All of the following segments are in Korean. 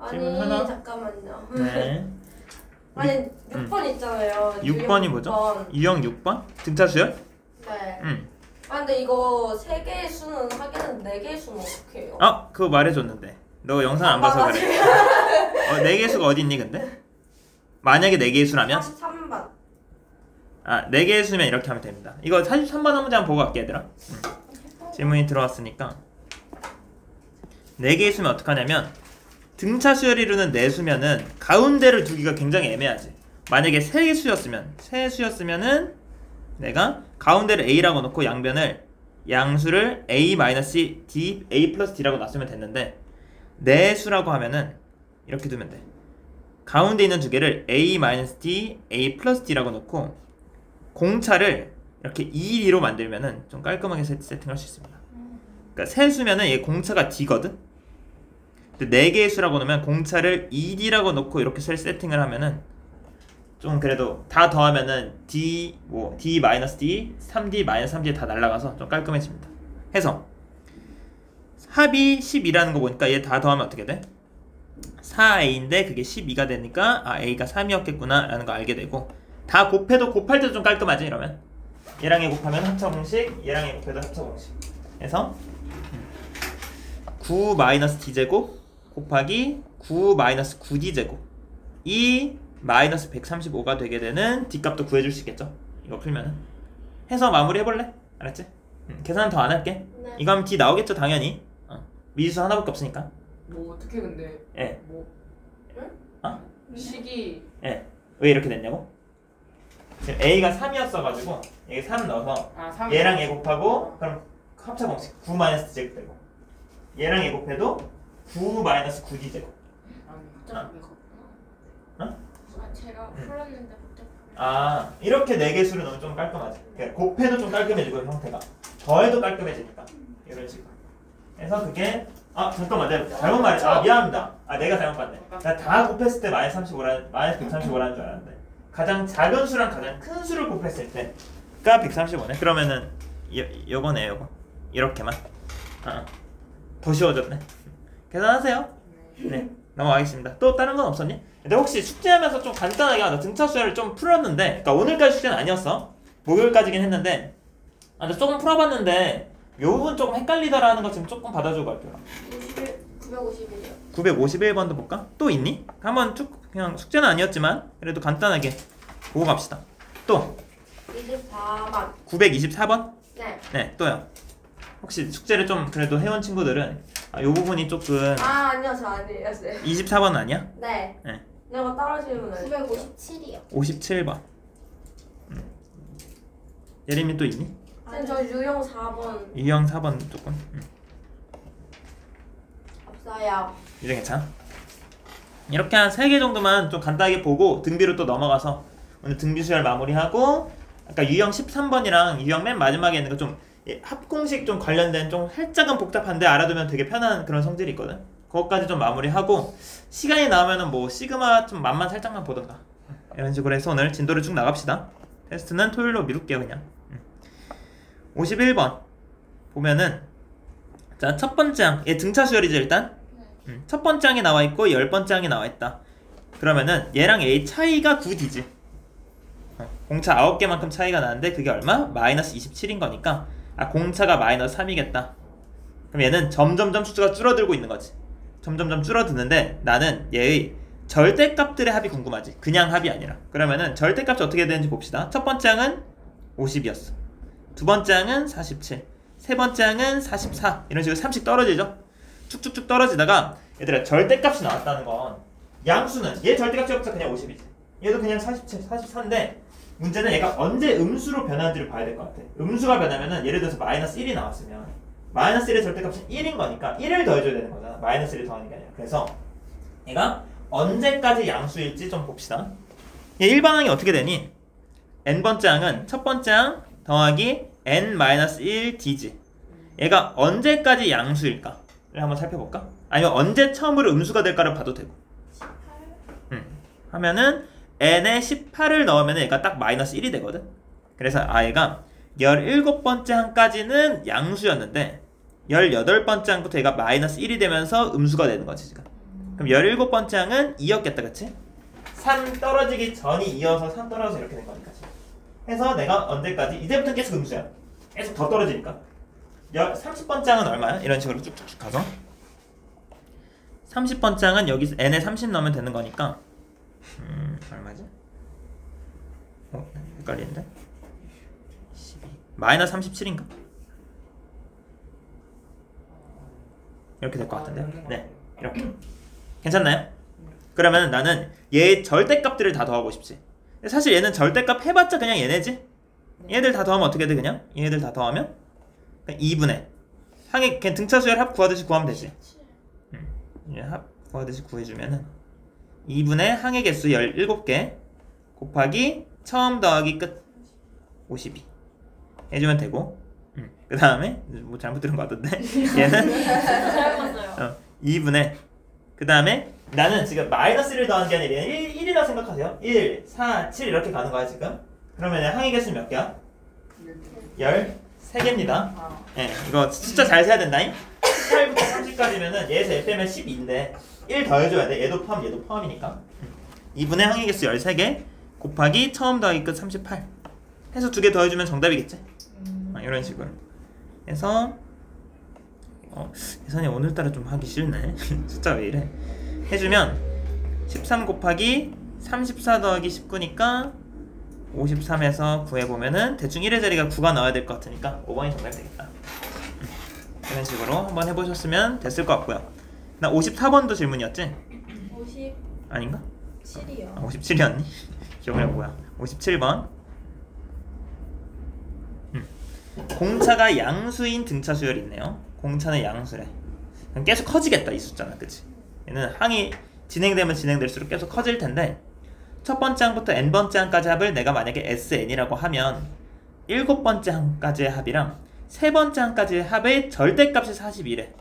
질문 아니 하나? 잠깐만요. 네. 아니 6번 있잖아요. 6번이 뭐죠? 유형 6번? 등차 수열? 네. 응. 아 근데 이거 3개의 수는 하기는 4개의 수는 어떻게 해요? 아, 그거 말해줬는데. 너 영상 안 봐서 그래. 4개의 수가 어디 있니 근데? 만약에 4개의 수라면? 43번. 아, 4개의 수면 이렇게 하면 됩니다. 이거 43번 한 문제 한번 보고 갈게 얘들아. 질문이 들어왔으니까 4개의 수면 어떻게 하냐면 등차 수열 이루는 4수면은 가운데를 두기가 굉장히 애매하지. 만약에 3개 수였으면은 내가 가운데를 A라고 놓고 양수를 A-D, A 플러스 D라고 놨으면 됐는데 4수라고 하면은 이렇게 두면 돼. 가운데 있는 두 개를 A-D, A 플러스 D라고 놓고 공차를 이렇게 2, 2로 만들면은 좀 깔끔하게 세팅할 수 있습니다. 그러니까 세 수면은 얘 공차가 D거든? 근데 4개의 수라고 놓으면 공차를 2D라고 놓고 이렇게 세팅을 하면은 좀 그래도 다 더하면은 D, D-D, 3D, -3D 다 날라가서 좀 깔끔해집니다. 해서 합이 10이라는 거 보니까 얘 다 더하면 어떻게 돼? 4A인데 그게 12가 되니까 아 A가 3이었겠구나 라는 거 알게 되고 다 곱해도 곱할 때도 좀 깔끔하지 이러면 얘랑 얘 곱하면 합차공식 얘랑 얘 곱해도 합차공식 해서 9-D제곱 곱하기 9-9D제곱 이 -135가 되게 되는 D값도 구해줄 수 있겠죠? 이거 풀면은 해서 마무리 해볼래? 알았지? 계산 더 안 할게. 네. 이거 하면 D 나오겠죠 당연히. 미지수 하나밖에 없으니까. 뭐 어떻게 근데 예. 뭐 어? 식이 예. 왜 이렇게 됐냐고? 지금 A가 3이었어가지고 여기 3 넣어서 아 3. 얘랑 얘 곱하고 그럼 합차 공식 9-D제곱 되고 얘랑 얘 곱해도 9-9D제곱. 복잡하게 컸구나. 아 제가 풀었는데 복잡. 아 이렇게 4개 수를 넣으면 좀 깔끔하지. 그러니까 곱해도 좀 깔끔해지고 형태가 더해도 깔끔해지니까 이런 식으로 그래서 그게 잠깐만 내가 잘못 말했어. 아 미안합니다. 내가 잘못 봤네. 나 다 곱했을 때 -135라는 줄 알았는데 가장 작은 수랑 가장 큰 수를 곱했을 때가 135네. 그러면은 요거네 요거 이렇게만 더 쉬워졌네. 계산하세요. 네 넘어가겠습니다. 또 다른 건 없었니? 근데 혹시 숙제하면서 좀 간단하게 나 등차 수열을 좀 풀었는데 그러니까 오늘까지 숙제는 아니었어. 목요일까지긴 했는데 근데 조금 풀어봤는데 요 부분 조금 헷갈리다라는 거 지금 조금 받아주고 갈게요. 951이요. 951번도 볼까? 또 있니? 한번 쭉 그냥 숙제는 아니었지만 그래도 간단하게 보고 갑시다. 또 24번. 924번? 네. 네 또요. 혹시 숙제를 좀 그래도 해온 친구들은 요 부분이 조금 아니요 저 아니에요. 24번 아니야? 네. 네. 내가 따라주면 957이요. 57번. 예림이 또 있니? 쌤 저 유형 4번 유형 4번 조금. 없어요. 이제 괜찮아? 이렇게 한 3개 정도만 좀 간단하게 보고 등비로 또 넘어가서 오늘 등비 수열 마무리하고 아까 유형 13번이랑 유형 맨 마지막에 있는 거 좀 합공식 좀 관련된 좀 살짝은 복잡한데 알아두면 되게 편한 그런 성질이 있거든. 그것까지 좀 마무리하고 시간이 나오면은 뭐 시그마 좀 맛만 살짝만 보던가 이런 식으로 해서 오늘 진도를 쭉 나갑시다. 테스트는 토요일로 미룰게요 그냥. 51번 보면은 자 첫 번째 항 얘 등차 수열이죠 일단. 첫 번째 항이 나와 있고 10번째 항이 나와 있다. 그러면은 얘랑 얘의 차이가 9D지. 공차 9개만큼 차이가 나는데 그게 얼마? -27인 거니까 공차가 -3이겠다. 그럼 얘는 점점점 수가 줄어들고 있는 거지. 점점점 줄어드는데 나는 얘의 절대값들의 합이 궁금하지. 그냥 합이 아니라. 그러면은 절대값이 어떻게 되는지 봅시다. 첫 번째 항은 50이었어. 두 번째 항은 47. 세 번째 항은 44. 이런 식으로 3씩 떨어지죠. 쭉쭉쭉 떨어지다가 얘들아 절대값이 나왔다는 건 양수는 얘 절대값이 없어 그냥 50이지. 얘도 그냥 47, 44인데 문제는 얘가 언제 음수로 변하는지를 봐야 될 것 같아. 음수가 변하면은 예를 들어서 -1이 나왔으면 -1의 절대값은 1인 거니까 1을 더해줘야 되는 거잖아. -1을 더하는 게 아니라. 그래서 얘가 언제까지 양수일지 좀 봅시다. 얘 일반항이 어떻게 되니? n번째 항은 첫 번째 항 더하기 n-1d지. 얘가 언제까지 양수일까를 한번 살펴볼까? 아니면 언제 처음으로 음수가 될까를 봐도 되고. 18. 하면은 n에 18을 넣으면 얘가 딱 -1이 되거든. 그래서 얘가 17번째 항까지는 양수였는데 18번째 항부터 얘가 -1이 되면서 음수가 되는 거지 지금. 그럼 17번째 항은 2였겠다, 그치? 3 떨어지기 전이 2여서 3 떨어져서 이렇게 된 거니까. 해서 내가 언제까지? 이제부터는 계속 음수야. 계속 더 떨어지니까. 30번째 항은 얼마야? 이런 식으로 쭉쭉쭉 가서 30번째 항은 여기 n에 30 넣으면 되는 거니까 얼마지? 헷갈리는데? 12 마이너스 37인가? 이렇게 될 것 같은데요? 네, 이렇게 괜찮나요? 그러면 나는 얘의 절대값들을 다 더하고 싶지. 근데 사실 얘는 절대값 해봤자 그냥 얘네지? 얘들 다 더하면 어떻게 돼 그냥? 얘들 다 더하면? 그냥 2분의 항의 그냥 등차수열 합 구하듯이 구하면 되지. 합 구하듯이 구해주면은 2분의 항의 개수 17개 곱하기 처음 더하기 끝 52 해주면 되고 그 다음에 뭐 잘못 들은 것 같던데 얘는 잘했어요. 2분의 그 다음에 나는 지금 마이너스 1을 더하는 게 아니라 1이라고 생각하세요. 1, 4, 7 이렇게 가는 거야 지금. 그러면 항의 개수는 몇 개야? 13개입니다. 아, 네, 이거 숫자 잘 세야 된다잉. 8부터 30까지면은 얘에서 얘 빼면 12인데 1 더해줘야 돼. 얘도 포함 얘도 포함이니까 2분의 항의 개수 13개 곱하기 처음 더하기 끝 38 해서 2개 더해주면 정답이겠지. 이런 식으로 해서 계산이 오늘따라 좀 하기 싫네. 숫자 왜 이래. 해주면 13 곱하기 34 더하기 19니까 53에서 구해보면은 대충 1의 자리가 9가 나와야 될 것 같으니까 5번이 정답이 되겠다. 이런 식으로 한번 해보셨으면 됐을 것 같고요. 나 54번도 질문이었지? 57이요. 아닌가? 57이었니? 기억을 해보고요. 57번 공차가 양수인 등차 수열이 있네요. 공차는 양수래. 그럼 계속 커지겠다 이 숫자는. 그치? 얘는 항이 진행되면 진행될수록 계속 커질 텐데 첫 번째 항부터 n번째 항까지 합을 내가 만약에 SN이라고 하면 7번째 항까지의 합이랑 세 번째 항까지의 합의 절대값이 42래.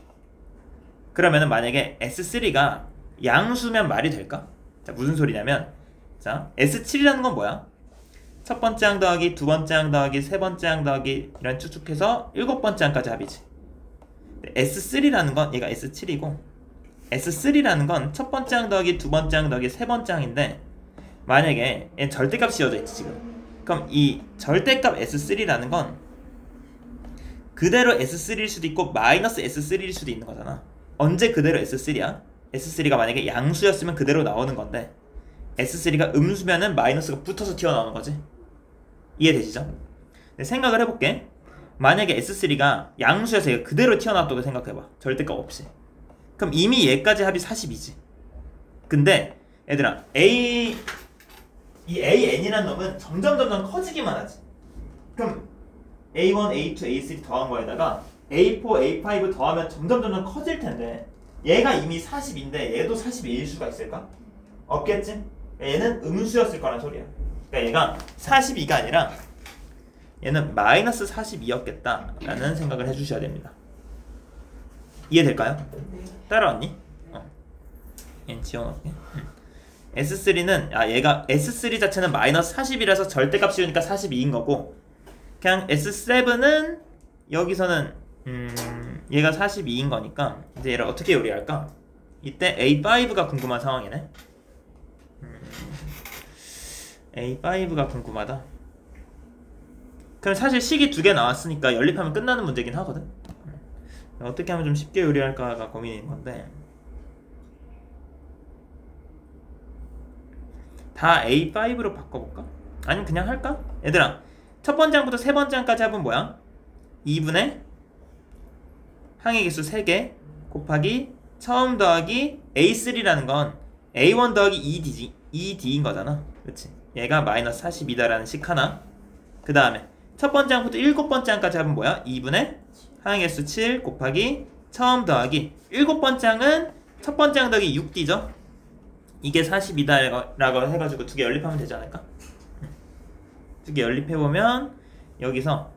그러면은 만약에 S3가 양수면 말이 될까? 자, 무슨 소리냐면 자, S7이라는 건 뭐야? 첫 번째 항 더하기 두 번째 항 더하기 세 번째 항 더하기 이런 쭉쭉해서 7번째 항까지 합이지. S3라는 건 얘가 S7이고 S3라는 건 첫 번째 항 더하기 두 번째 항 더하기 세 번째 항인데 만약에 얘 절대값이 씌워져 있지 지금. 그럼 이 절대값 S3라는 건 그대로 S3일 수도 있고 마이너스 S3일 수도 있는 거잖아. 언제 그대로 S3야? S3가 만약에 양수였으면 그대로 나오는 건데 S3가 음수면은 마이너스가 붙어서 튀어나오는 거지. 이해되시죠? 생각을 해볼게. 만약에 S3가 양수여서 얘가 그대로 튀어나왔다고 생각해봐. 절대값 없이. 그럼 이미 얘까지 합이 40이지. 근데 얘들아 이 AN이라는 놈은 점점 커지기만 하지. 그럼 A1, A2, A3 더한 거에다가 A4, A5 더하면 점점 커질 텐데 얘가 이미 40인데 얘도 42일 수가 있을까? 없겠지? 얘는 음수였을 거란 소리야. 그러니까 얘가 42가 아니라 얘는 마이너스 42였겠다 라는 생각을 해주셔야 됩니다. 이해될까요? 따라왔니? 얘는 지워놓을게. S3는 얘가 S3 자체는 마이너스 40이라서 절대값 씌우니까 42인 거고 그냥 S7은 여기서는 얘가 42인 거니까 이제 얘를 어떻게 요리할까? 이때 A5가 궁금한 상황이네. A5가 궁금하다. 그럼 사실 식이 2개 나왔으니까 연립하면 끝나는 문제긴 하거든. 어떻게 하면 좀 쉽게 요리할까가 고민인 건데 다 A5로 바꿔볼까? 아니면 그냥 할까? 얘들아 첫 번째 항부터 세 번째 항까지 합은 뭐야? 2분의 항의 개수 3개 곱하기 처음 더하기 A3라는 건 A1 더하기 2D인 거잖아. 그치? 얘가 마이너스 42다라는 식 하나. 그 다음에 첫 번째 항부터 7번째 항까지 합은 뭐야? 2분의 항의 개수 7 곱하기 처음 더하기 7번째 항은 첫 번째 항 더하기 6D죠? 이게 42다라고 해가지고 2개 연립하면 되지 않을까? 2개 연립해보면 여기서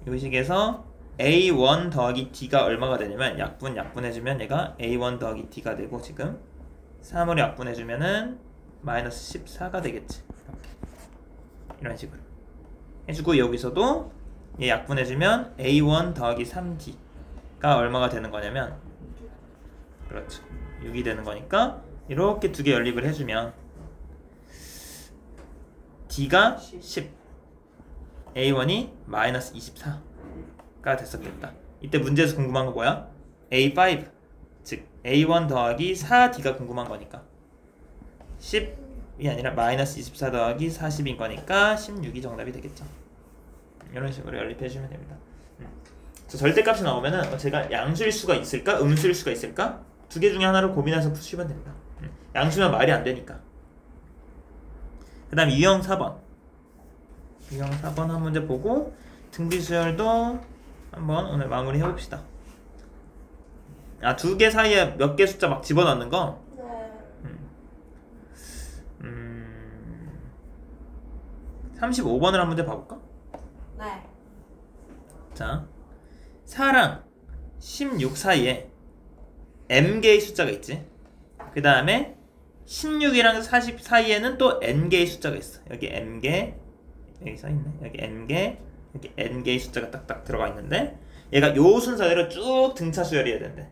이 식에서 A1 더하기 D가 얼마가 되냐면 약분해주면 얘가 A1 더하기 D가 되고 지금 3으로 약분해주면은 마이너스 14가 되겠지. 이런 식으로 해주고 여기서도 얘 약분해주면 A1 더하기 3D가 얼마가 되는 거냐면 그렇죠. 6이 되는 거니까 이렇게 두 개 연립을 해주면 D가 10, A1이 마이너스 24가 됐었겠다. 이때 문제에서 궁금한 거 뭐야? A5, 즉 A1 더하기 4D가 궁금한 거니까 10이 아니라 마이너스 24 더하기 40인 거니까 16이 정답이 되겠죠. 이런 식으로 연립해주면 됩니다. 절대값이 나오면은 제가 양수일 수가 있을까? 음수일 수가 있을까? 두 개 중에 하나를 고민해서 푸시면 됩니다. 양수면 말이 안 되니까. 그 다음 유형 4번. 유형 4번 한 문제 보고 등비수열도 한번 오늘 마무리 해봅시다. 아, 두 개 사이에 몇 개 숫자 막 집어넣는 거? 네. 35번을 한 문제 봐볼까? 네. 자, 4랑 16 사이에 m개의 숫자가 있지. 그 다음에 16이랑 40 사이에는 또 n개의 숫자가 있어. 여기 m개, 여기 써있네. 여기 n개, 여기 n개의 숫자가 딱딱 들어가 있는데 얘가 요 순서대로 쭉 등차 수열해야 된대.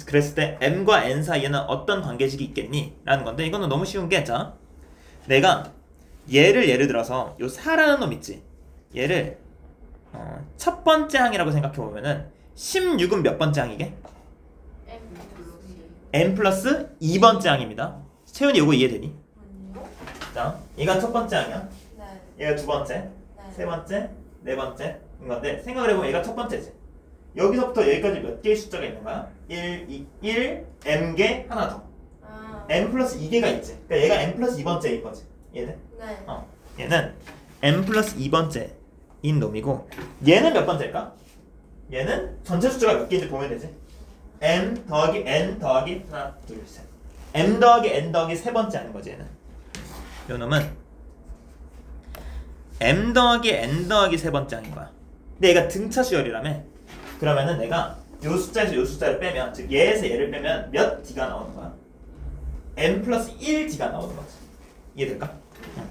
그랬을 때 m과 n 사이에는 어떤 관계식이 있겠니? 라는 건데 이거는 너무 쉬운 게, 자, 내가 얘를 예를 들어서 요 4라는 놈 있지. 얘를 첫 번째 항이라고 생각해보면은 16은 몇 번째 항이게? n 플러스 2번째 항입니다. 채윤이 이거 이해되니? 아니요. 자, 얘가 첫 번째 항이야. 네. 얘가 두 번째, 네. 세 번째, 네 번째인 건데 생각을 해보면 얘가 첫 번째지. 여기서부터 여기까지 몇 개의 숫자가 있는 거야? 1, m개 하나 더. 아. m 플러스 2개가 있지. 그러니까 얘가 m 플러스 2번째인 거지. 얘는? 네. 얘는 m 플러스 2번째인 놈이고 얘는 몇 번째일까? 얘는 전체 숫자가 몇 개인지 보면 되지. m 더하기 n 더하기 하나, 둘, 셋. m 더하기 n 더하기 세 번째 하는 거지. 얘는. 요 놈은 m 더하기 n 더하기 세 번째 항인 거야. 근데 얘가 등차 수열이라며. 그러면은 내가 요 숫자에서 요 숫자를 빼면, 즉 얘에서 얘를 빼면 몇 d가 나오는 거야? m 플러스 1d가 나오는 거지. 이해될까?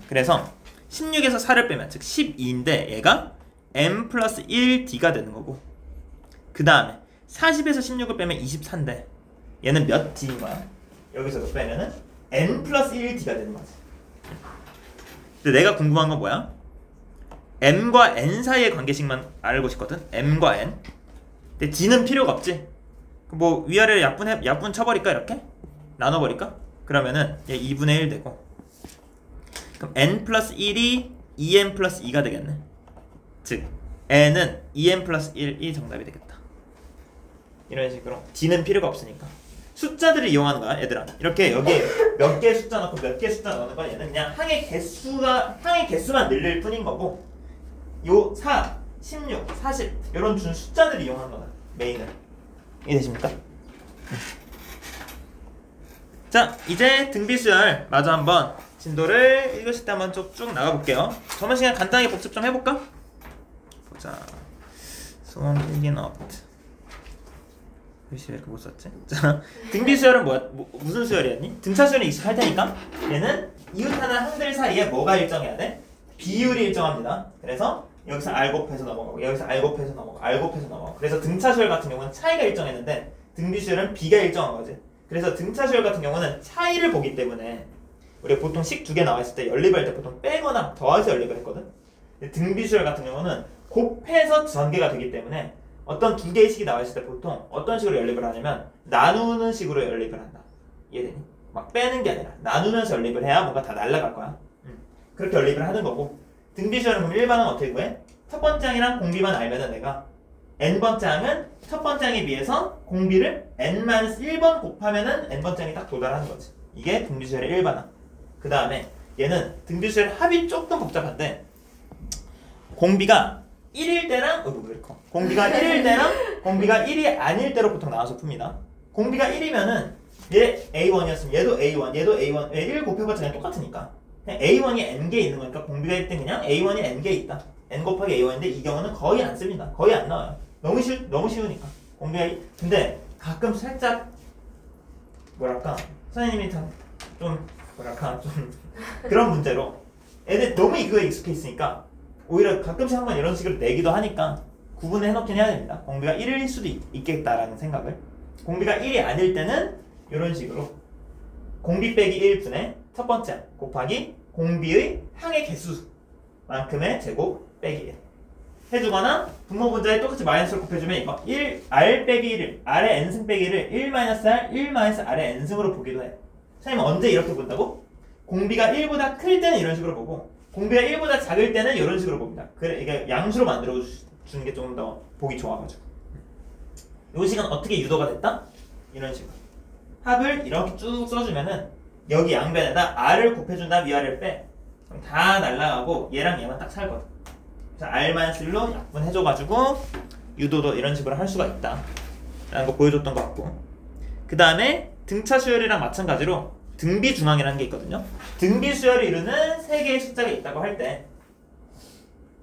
그래서 16에서 4를 빼면, 즉 12인데 얘가 m 플러스 1d가 되는 거고, 그 다음에 40에서 16을 빼면 24인데 얘는 몇 d인 거야? 여기서도 빼면은 n 플러스 1d가 되는 거지. 근데 내가 궁금한 건 뭐야? m과 n 사이의 관계식만 알고 싶거든. m과 n. 근데 d는 필요가 없지. 뭐 위아래를 약분 쳐버릴까? 이렇게? 나눠버릴까? 그러면은 얘 2분의 1 되고, 그럼 n 플러스 1이 2n 플러스 2가 되겠네. 즉 n은 2n 플러스 1이 정답이 되겠다. 이런 식으로 d는 필요가 없으니까 숫자들을 이용하는 거야, 얘들아. 이렇게 여기에 몇 개의 숫자 넣고 몇 개의 숫자 넣는 거야. 얘는 그냥 항의 개수만 늘릴 뿐인 거고, 요 4, 16, 40 이런 준 숫자들을 이용하는 거다, 메인은. 이해되십니까? 자, 이제 등비수열 마저 한번 진도를 읽으실 때 한번 쭉 나가볼게요. 저번 시간에 간단하게 복습 좀 해볼까? 보자. 수원 필기는 없트. 글씨 왜 이렇게 못 썼지? 자, 등비수열은 무슨 수열이었니? 등차 수열이 익숙할 테니까 얘는 이웃하는 항들 사이에 뭐가 일정해야 돼? 비율이 일정합니다. 그래서 여기서 R 곱해서 넘어가고, 여기서 R 곱해서 넘어가고, R 곱해서 넘어가고. 그래서 등차 수열 같은 경우는 차이가 일정했는데 등비수열은 비가 일정한 거지. 그래서 등차 수열 같은 경우는 차이를 보기 때문에 우리가 보통 식 두 개 나와 있을 때 연립할 때 보통 빼거나 더해서 연립을 했거든. 등비수열 같은 경우는 곱해서 전개가 되기 때문에 어떤 두 개의 식이 나와 있을 때 보통 어떤 식으로 연립을 하냐면 나누는 식으로 연립을 한다. 이해되니? 막 빼는 게 아니라 나누면서 연립을 해야 뭔가 다 날아갈 거야. 그렇게 연립을 하는 거고, 등비수열은 그럼 일반은 어떻게 구해? 첫 번째 항이랑 공비만 알면은 내가 n번째 항은 첫 번째 항에 비해서 공비를 n-1번 곱하면은 n번째 항이 딱 도달하는 거지. 이게 등비수열의 일반항. 그 다음에 얘는 등비수열 합이 조금 복잡한데, 공비가 1일 때랑 공비가 1일 때랑 공비가 1이 아닐 때로 보통 나와서 풉니다. 공비가 1이면은 얘 A1이었으면 얘도 A1, 얘도 A1, 1 곱해봤자 그냥 똑같으니까 그냥 A1이 n개 있는 거니까 공비가 1 때 그냥 A1이 n개 있다. n 곱하기 A1인데 이 경우는 거의 안 씁니다. 거의 안 나와요. 너무 쉬우니까. 공비가 근데 가끔 살짝 뭐랄까 선생님이 좀 뭐랄까 좀 그런 문제로 애들 너무 이거에 익숙해 있으니까 오히려 가끔씩 한번 이런 식으로 내기도 하니까 구분을 해놓긴 해야 됩니다. 공비가 1일 수도 있겠다라는 생각을. 공비가 1이 아닐 때는 이런 식으로 공비 빼기 1분의 첫 번째 항 곱하기 공비의 항의 개수만큼의 제곱 빼기 1 해주거나 분모 분자에 똑같이 마이너스를 곱해주면 이거 1r 빼기 1을 r의 n승 빼기 1을 1-r 1-r의 n승으로 보기도 해. 선생님 언제 이렇게 본다고? 공비가 1보다 클 때는 이런 식으로 보고 공비가 1보다 작을 때는 이런 식으로 봅니다. 그래 이게 양수로 만들어 주는 게 조금 더 보기 좋아가지고 이 식은 어떻게 유도가 됐다? 이런 식으로 합을 이렇게 쭉 써주면은 여기 양변에다 r을 곱해준다 위아래를 빼 그럼 다 날라가고 얘랑 얘만 딱 살거든. 그래서 r-1로 약분해줘가지고 유도도 이런 식으로 할 수가 있다 라는 거 보여줬던 것 같고 그 다음에 등차 수열이랑 마찬가지로 등비 중앙이라는 게 있거든요. 등비 수열을 이루는 세 개의 숫자가 있다고 할 때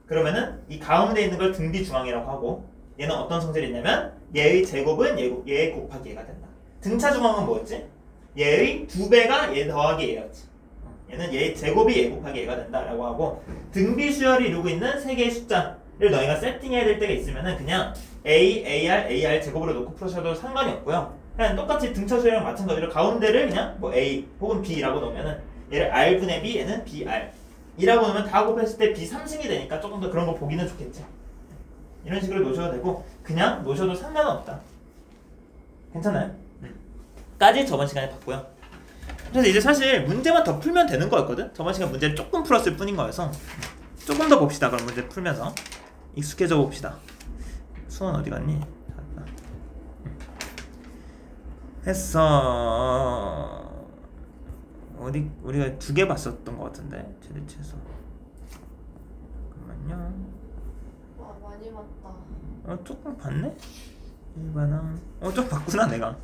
그러면은 이 가운데 있는 걸 등비 중앙이라고 하고 얘는 어떤 성질이 있냐면 얘의 제곱은 얘 곱하기 얘가 된다. 등차 중앙은 뭐였지? 얘의 2배가 얘 더하기 얘였지. 얘는 얘의 제곱이 얘 곱하기 얘가 된다라고 하고 등비 수열이 이루고 있는 세 개의 숫자를 너희가 세팅해야 될 때가 있으면은 그냥 A, AR, AR 제곱으로 놓고 풀으셔도 상관이 없고요. 그냥 똑같이 등차 수열이랑 마찬가지로 가운데를 그냥 뭐 A 혹은 B라고 놓으면은 얘를 R분의 B, 얘는 BR 이라고 놓으면 다 곱했을 때 B 3승이 되니까 조금 더 그런 거 보기는 좋겠지. 이런 식으로 놓으셔도 되고 그냥 놓으셔도 상관은 없다. 괜찮아요? 까지 저번 시간에 봤고요. 그래서 이제 사실 문제만 더 풀면 되는 거였거든? 저번 시간 문제를 조금 풀었을 뿐인 거여서 조금 더 봅시다. 그럼 문제 풀면서 익숙해져 봅시다. 수원 어디 갔니? 했어. 어디 우리가 2개 봤었던 것 같은데 최대치에서. 잠깐만요. 와 많이 봤다. 조금 봤네? 일반항. 좀 봤구나 내가.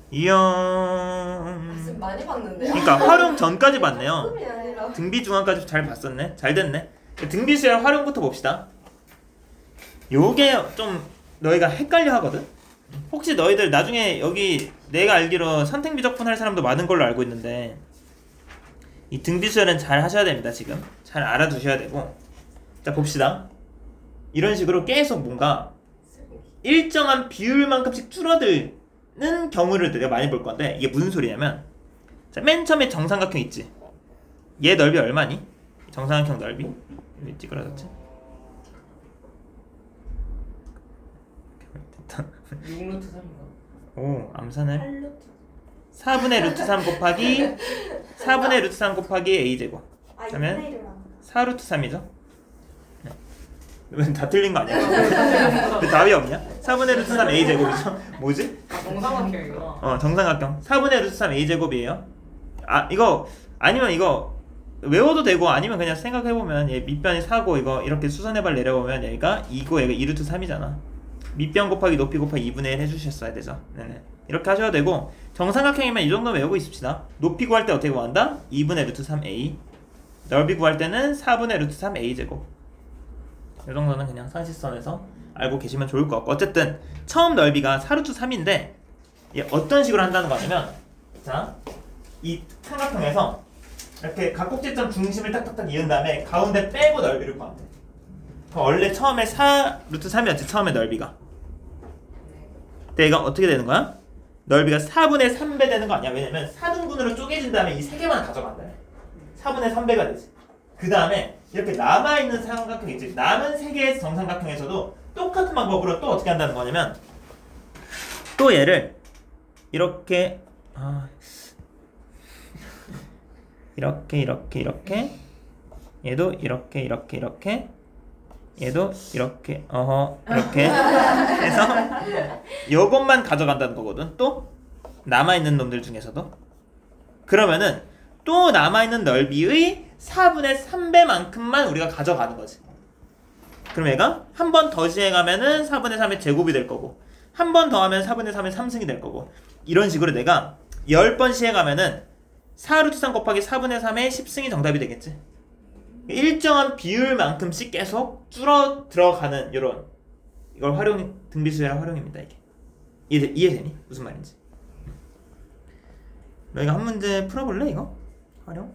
이영. 지금 많이 봤는데요? 그러니까 활용 전까지 봤네요. 조금이 아니라. 등비 중앙까지 잘 봤었네. 잘 됐네. 등비 수열 활용부터 봅시다. 요게 좀 너희가 헷갈려 하거든. 혹시 너희들 나중에 여기 내가 알기로 선택 미적분 할 사람도 많은 걸로 알고 있는데 이 등비 수열은 잘 하셔야 됩니다. 지금 잘 알아두셔야 되고. 자 봅시다. 이런 식으로 계속 뭔가 일정한 비율만큼씩 줄어들는 경우를 내가 많이 볼 건데 이게 무슨 소리냐면 자, 맨 처음에 정삼각형 있지. 얘 넓이 얼마니? 정삼각형 넓이 여기 찌그러졌지? 6루트 3인가? 오 암산을 8루트. 4분의 루트 3 곱하기 4분의 루트 3 곱하기 a제곱 그러면 4루트 3이죠? 다 틀린 거 아니야? 왜 답이 없냐? 4분의 루트 3 a제곱이죠? 뭐지? 정삼각형이구나. 정삼각형 4분의 루트 3 a제곱이에요. 이거 아니면 이거 외워도 되고 아니면 그냥 생각해보면 얘 밑변이 4고 이거 이렇게 수선해발 내려보면 얘가 2고 얘가 2루트 3이잖아. 밑변 곱하기 높이 곱하기 2분의 1 해주셨어야 되죠. 네네. 이렇게 하셔야 되고 정삼각형이면 이 정도 외우고 있읍시다. 높이 구할 때 어떻게 구한다? 2분의 루트 3a 넓이 구할 때는 4분의 루트 3a제곱 이 정도는 그냥 상식선에서 알고 계시면 좋을 것 같고 어쨌든 처음 넓이가 4루트 3인데 얘 어떤 식으로 한다는 거냐면 자, 이 삼각형에서 이렇게 각곡지점 중심을 딱딱딱 이은 다음에 가운데 빼고 넓이를 구하면 돼. 원래 처음에 4루트 3이었지 처음에 넓이가. 근데 얘가 어떻게 되는 거야? 넓이가 4분의 3배 되는 거 아니야? 왜냐면 4등분으로 쪼개진 다음에 이 3개만 가져간다. 4분의 3배가 되지. 그 다음에 이렇게 남아있는 삼각형 있지. 남은 3개의 정삼각형에서도 똑같은 방법으로 또 어떻게 한다는 거냐면 또 얘를 이렇게 이렇게 얘도 이렇게 얘도 이렇게 이렇게 해서 요것만 가져간다는 거거든. 또 남아있는 놈들 중에서도 그러면은 또 남아있는 넓이의 4분의 3배만큼만 우리가 가져가는 거지. 그럼 얘가 한 번 더 시행하면은 4분의 3의 제곱이 될 거고 한 번 더 하면 4분의 3의 3승이 될 거고 이런 식으로 내가 10번 시행하면은 4루트 3 곱하기 4분의 3의 10승이 정답이 되겠지. 일정한 비율만큼씩 계속 줄어 들어가는 이런 이걸 등비수열 활용입니다. 이게 이해되니? 무슨 말인지. 너희가 한 문제 풀어볼래 이거? 활용?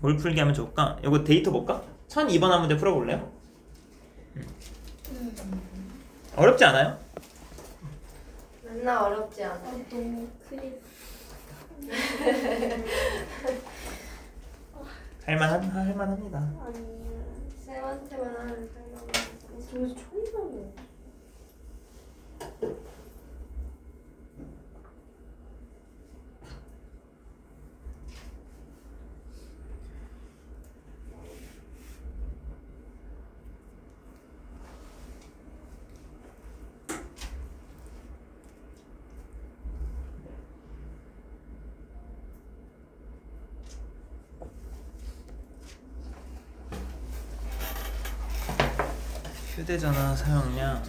뭘 풀게 하면 좋을까? 이거 데이터 볼까? 1002번 한 문제 풀어볼래요? 어렵지 않아요? 존나 어렵지 않아. 너무 크리. 할만합니다. 아니 쌤한테만 하는 설명은 저기 총이라고. 휴대전화 사용량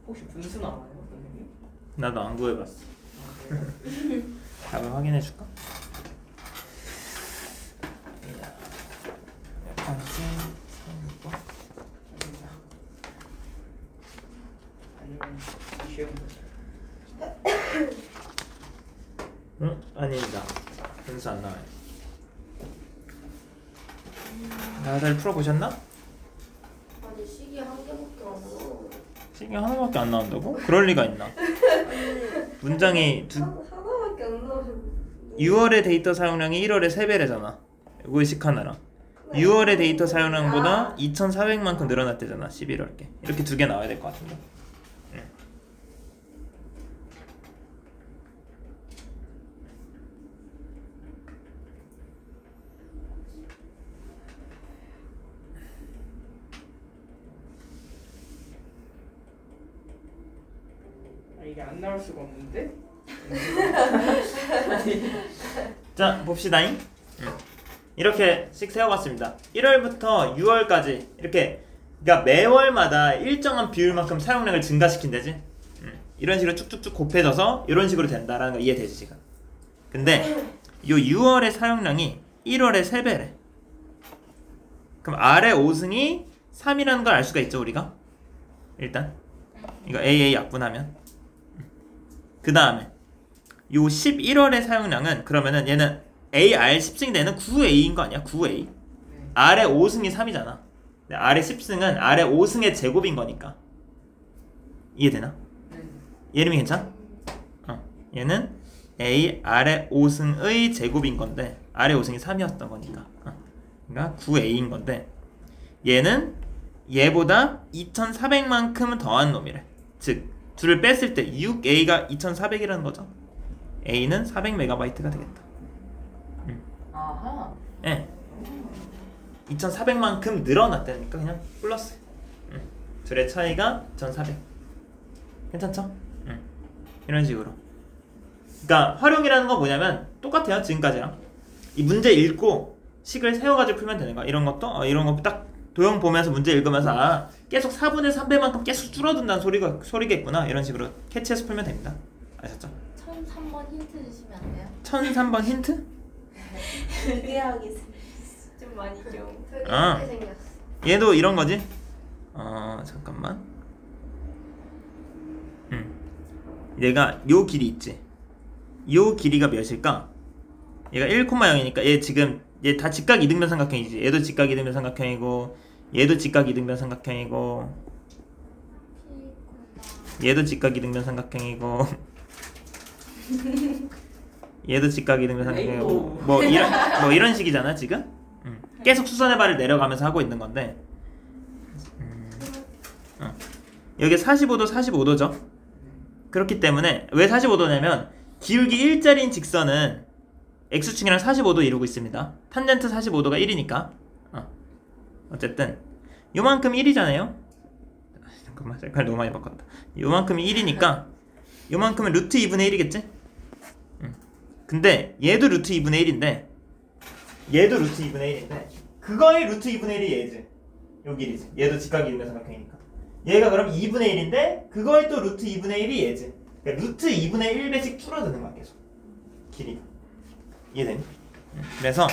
혹시 분수 나와요, 선생님? 나도 안 구해봤어. 아, 그래요? 답을 확인해줄까? 몇 번째? 3번? 아니면 쉬운 거. 응? 아닙니다. 분수 안 나와요. 다들 풀어보셨나? 아니 시기 한 개밖에 안 나와. 시계 하나밖에 안 나온다고? 그럴 리가 있나? 문장이 하나밖에 안 나와. 6월의 데이터 사용량이 1월의 3배래잖아. 의식 하나랑 6월의 데이터 사용량보다 2,400만큼 늘어났대잖아. 11월께. 이렇게 두 개 나와야 될 것 같은데. 아, 이게 안 나올 수가 없는데? 자, 봅시다잉. 이렇게씩 세워봤습니다. 1월부터 6월까지 이렇게, 그러니까 매월마다 일정한 비율만큼 사용량을 증가시킨다지. 이런 식으로 쭉쭉쭉 곱해져서 이런 식으로 된다라는 거 이해되지 지금? 근데 요 6월의 사용량이 1월의 3배래. 그럼 아래 5승이 3이라는 걸 알 수가 있죠 우리가? 일단 이거 AA 약분하면. 그 다음에 요 11월의 사용량은 그러면은 얘는 AR 10승이 되는 9A인 거 아니야? 9A. 아래 5승이 3이잖아. 아래 10승은 아래 5승의 제곱인 거니까. 이해되나? 예림이 괜찮아? 얘는 A 아래 5승의 제곱인 건데 아래 5승이 3이었던 거니까. 그러니까 9A인 건데 얘는 얘보다 2,400만큼 더한 놈이래. 즉 둘을 뺐을 때 6A가 2,400이라는 거죠. A는 400MB가 되겠다. 아하. 예. 2,400만큼 늘어났다니까 그냥 플러스. 둘의 차이가 2,400. 괜찮죠? 이런 식으로. 그러니까 활용이라는 건 뭐냐면 똑같아요 지금까지랑. 이 문제 읽고 식을 세워가지고 풀면 되는 거야. 이런 것도 이런 거 딱 도형 보면서 문제 읽으면서 아 계속 4분의 3배만큼 계속 줄어든다는 소리겠구나. 이런 식으로 캐치해서 풀면 됩니다. 아셨죠? 1003번 힌트 주시면 안 돼요? 1003번 힌트? 특이하게 좀 많이 좀. 특이하게 생겼어. 얘도 이런 거지? 잠깐만. 얘가 요 길이 있지. 요 길이가 몇일까? 얘가 1,0이니까 얘 지금 얘 다 직각 이등변 삼각형이지. 얘도 직각 이등변 삼각형이고 얘도 직각 이등변 삼각형이고 얘도 직각 이등변 삼각형이고 얘도 직각 이등변삼각형이고 아이고. 뭐 이런 식이잖아 지금. 계속 수선의 발을 내려가면서 하고 있는 건데 여기 45도 45도죠. 그렇기 때문에 왜 45도냐면 기울기 1짜리인 직선은 x축이랑 45도 이루고 있습니다. 탄젠트 45도가 1이니까 어쨌든 요만큼 1이잖아요. 잠깐만 색깔 너무 많이 바꿨다. 요만큼이 1이니까 요만큼은 루트 2분의 1이겠지? 근데 얘도 루트 2분의 1인데 얘도 루트 2분의 1인데 그거의 루트 2분의 1이 얘지. 요 길이지. 얘도 직각이 있는 삼각형이니까 얘가 그럼 2분의 1인데 그거의 또 루트 2분의 1이 얘지. 그러니까 루트 2분의 1배씩 줄어드는 거야 계속 길이가. 이해되니? 그래서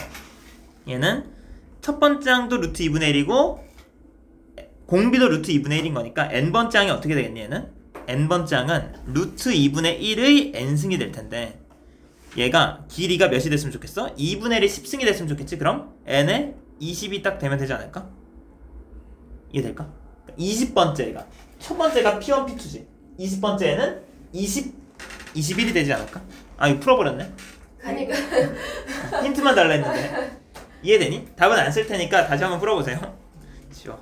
얘는 첫 번째 항도 루트 2분의 1이고 공비도 루트 2분의 1인 거니까 n번째 항이 어떻게 되겠니 얘는? n번째 항은 루트 2분의 1의 n승이 될 텐데 얘가 길이가 몇이 됐으면 좋겠어? 2분의 1이 10승이 됐으면 좋겠지? 그럼 n에 20이 딱 되면 되지 않을까? 이해될까? 20번째가 첫 번째가 P1, P2지 20번째에는 21이 되지 않을까? 아 이거 풀어버렸네. 그러니까 힌트만 달라 했는데 이해되니? 답은 안 쓸 테니까 다시 한번 풀어보세요. 쉬워.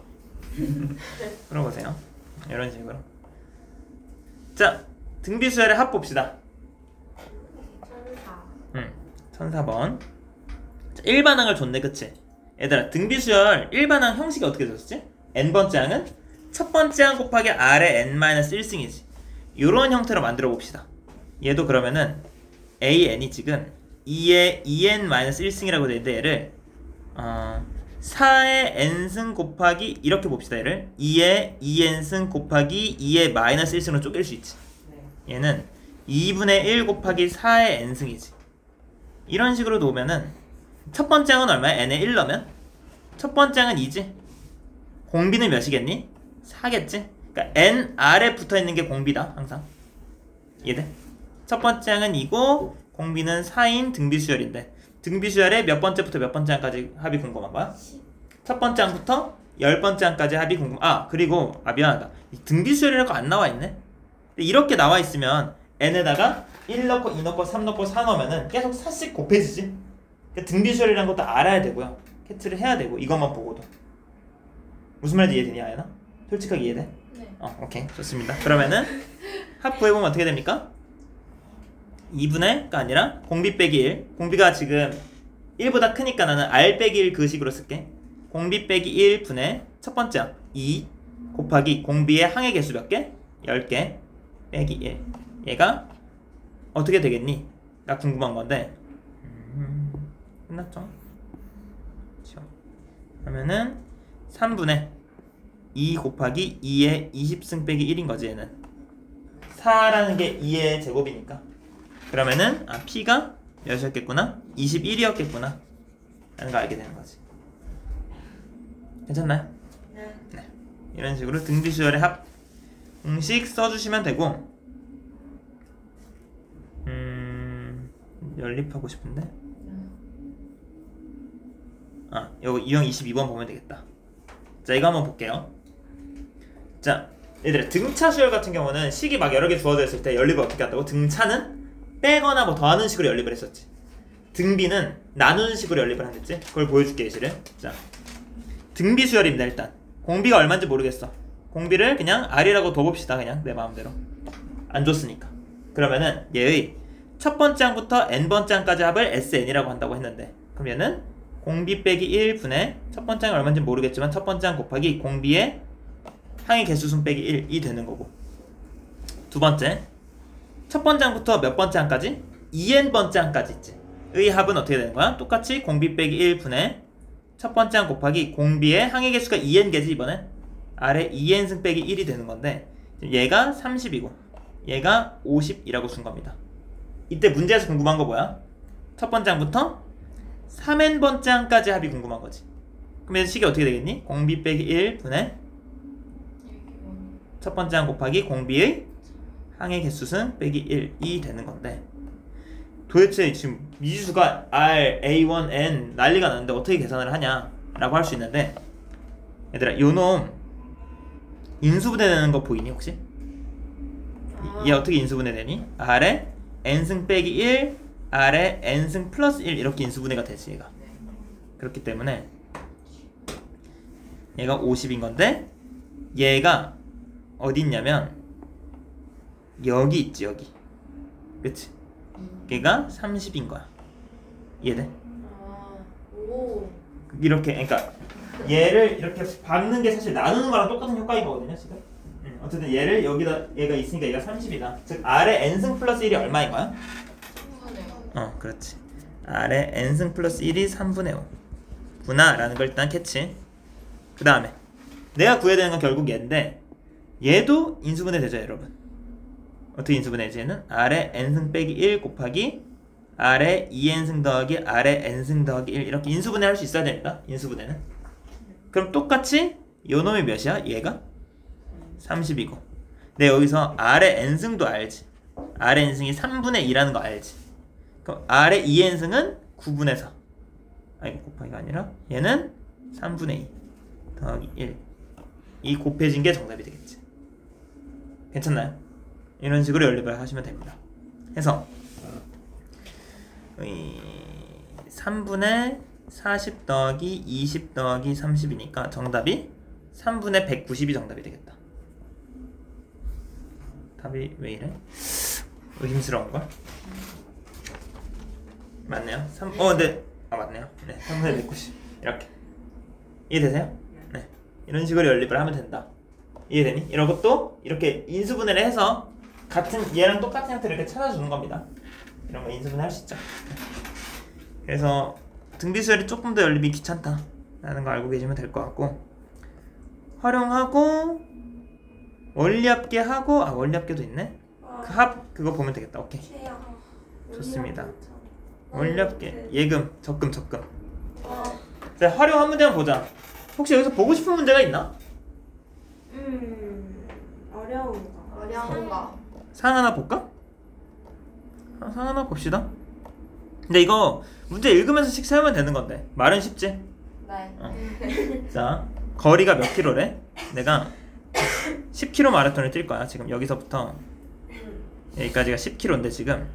풀어보세요. 이런 식으로. 자 등비수열의 합 봅시다. 1004번. 자, 일반항을 줬네 그치? 얘들아 등비수열 일반항 형식이 어떻게 줬지? n번째 항은 첫 번째 항 곱하기 r의 n-1승이지. 요런 형태로 만들어 봅시다. 얘도 그러면은 an이 지금 2의 2n-1승이라고 되는데 얘를 4의 n승 곱하기 이렇게 봅시다. 얘를 2의 2n승 곱하기 2의 마이너스 1승으로 쪼갤 수 있지. 얘는 2분의 1 곱하기 4의 n승이지. 이런 식으로 놓으면은 첫 번째 항은 얼마야? n에 1 넣으면? 첫 번째 항은 2지. 공비는 몇이겠니? 4겠지? 그러니까 n 아래 붙어있는 게 공비다 항상. 이해돼? 첫 번째 항은 2고 공비는 4인 등비수열인데 등비수열의 몇 번째부터 몇 번째 항까지 합이 궁금한 거야? 첫 번째 항부터 10번째 항까지 합이 궁금. 그리고 미안하다. 등비수열이라고 안 나와있네? 이렇게 나와있으면 n에다가 1 넣고 2 넣고 3 넣고 4 넣으면은 계속 4씩 곱해지지? 그러니까 등비수열이라는 것도 알아야 되고요. 캐치를 해야 되고 이것만 보고도. 무슨 말인지 이해되니 아연아? 솔직하게 이해돼? 네. 오케이 좋습니다. 그러면은 합 구해보면 어떻게 됩니까? 2분의가 아니라 공비 빼기 1. 공비가 지금 1보다 크니까 나는 r 빼기 1 그 식으로 쓸게. 공비 빼기 1 분의 첫 번째 항 2 곱하기 공비의 항의 개수 몇 개? 10개 빼기 1. 얘가 어떻게 되겠니? 나 궁금한 건데 끝났죠? 그러면은 3분의 2 곱하기 2의 20승 빼기 1인 거지 얘는. 4라는 게 2의 제곱이니까. 그러면은 P가 몇이었겠구나? 21이었겠구나 라는 거 알게 되는 거지. 괜찮나요? 네. 이런 식으로 등비수열의 합 공식 써주시면 되고 연립하고 싶은데 요거 유형 22번 보면 되겠다. 자 이거 한번 볼게요. 자 얘들아 등차 수열 같은 경우는 식이 막 여러 개 주어져 있을 때 연립을 어떻게 한다고? 등차는 빼거나 뭐 더하는 식으로 연립을 했었지. 등비는 나누는 식으로 연립을 한댔지. 그걸 보여줄게 예시를. 자 등비 수열입니다. 일단 공비가 얼마인지 모르겠어. 공비를 그냥 R이라고 둬봅시다. 그냥 내 마음대로 안 줬으니까. 그러면은 얘의 첫 번째 항부터 n번째 항까지 합을 SN이라고 한다고 했는데 그럼 얘는 공비 빼기 1분의 첫 번째 항이 얼마인지 모르겠지만 첫 번째 항 곱하기 공비의 항의 개수순 빼기 1이 되는 거고 두 번째 첫 번째 항부터 몇 번째 항까지? 2n번째 항까지 있지. 의 합은 어떻게 되는 거야? 똑같이 공비 빼기 1분의 첫 번째 항 곱하기 공비의 항의 개수가 2n개지 이번엔 아래 2n승 빼기 1이 되는 건데 얘가 30이고 얘가 50이라고 쓴 겁니다. 이때 문제에서 궁금한 거 뭐야? 첫 번째 항부터 3n번째 항까지 합이 궁금한 거지. 그럼 얘 식이 어떻게 되겠니? 공비 빼기 1분의 첫 번째 항 곱하기 공비의 항의 개수승 빼기 1이 되는 건데 도대체 지금 미지수가 R, A1, N 난리가 나는데 어떻게 계산을 하냐 라고 할 수 있는데 얘들아 요놈 인수분해 되는 거 보이니 혹시? 얘 어떻게 인수분해 되니? R에 N승 빼기 1 R의 n승 플러스 1 이렇게 인수분해가 되지 얘가. 그렇기 때문에 얘가 50인 건데 얘가 어디 있냐면 여기 있지 여기. 그치? 얘가 30인 거야. 이해돼? 오. 이렇게 그러니까 얘를 이렇게 받는 게 사실 나누는 거랑 똑같은 효과이거든요 지금. 어쨌든 얘를 여기다 얘가 있으니까 얘가 30이다. 즉 R의 n승 플러스 1이 얼마인 거야? 3분의 5. 그렇지. R의 n승 플러스 1이 3분의 5 구나 라는 걸 일단 캐치. 그 다음에 내가 구해야 되는 건 결국 얘인데 얘도 인수분해 되죠 여러분. 어떻게 인수분해지 얘는? R의 n승 빼기 1 곱하기 R의 2n승 더하기 R의 n승 더하기 1 이렇게 인수분해 할 수 있어야 됩니다. 인수분해는. 그럼 똑같이 요 놈이 몇이야? 얘가? 30이고 근데 여기서 R의 n승도 알지. R의 n승이 3분의 2라는 거 알지. 그럼 R의 2n승은 9분의 4 아니 곱하기가 아니라 얘는 3분의 2 더하기 1 이 곱해진 게 정답이 되겠지. 괜찮나요? 이런 식으로 연립을 하시면 됩니다. 해서 3분의 40 더하기 20 더하기 30이니까 정답이 3분의 190이 정답이 되겠다. 답이 왜 이래? 의심스러운걸? 맞네요. 네. 맞네요. 네, 3분의 190 이렇게 이해되세요? 네, 이런 식으로 연립을 하면 된다. 이해되니? 이런 것도 이렇게 인수분해를 해서 같은 얘랑 똑같은 형태를 이렇게 찾아주는 겁니다. 이런 거 인수분해 할 수 있죠. 그래서 등비수열이 조금 더 연립이 귀찮다라는 거 알고 계시면 될 것 같고 활용하고 원리합계 하고 원리합계도 있네. 그 합 그거 보면 되겠다. 오케이. 좋습니다. 원리합계 예금 적금. 자 활용 한 문제만 보자. 혹시 여기서 보고 싶은 문제가 있나? 어려운 거. 상 하나 볼까? 상 하나 봅시다. 근데 이거 문제 읽으면서씩 세우면 되는 건데 말은 쉽지? 네. 자 거리가 몇 킬로래? 내가 10km 마라톤을 뛸 거야. 지금 여기서부터 여기까지가 10km인데 지금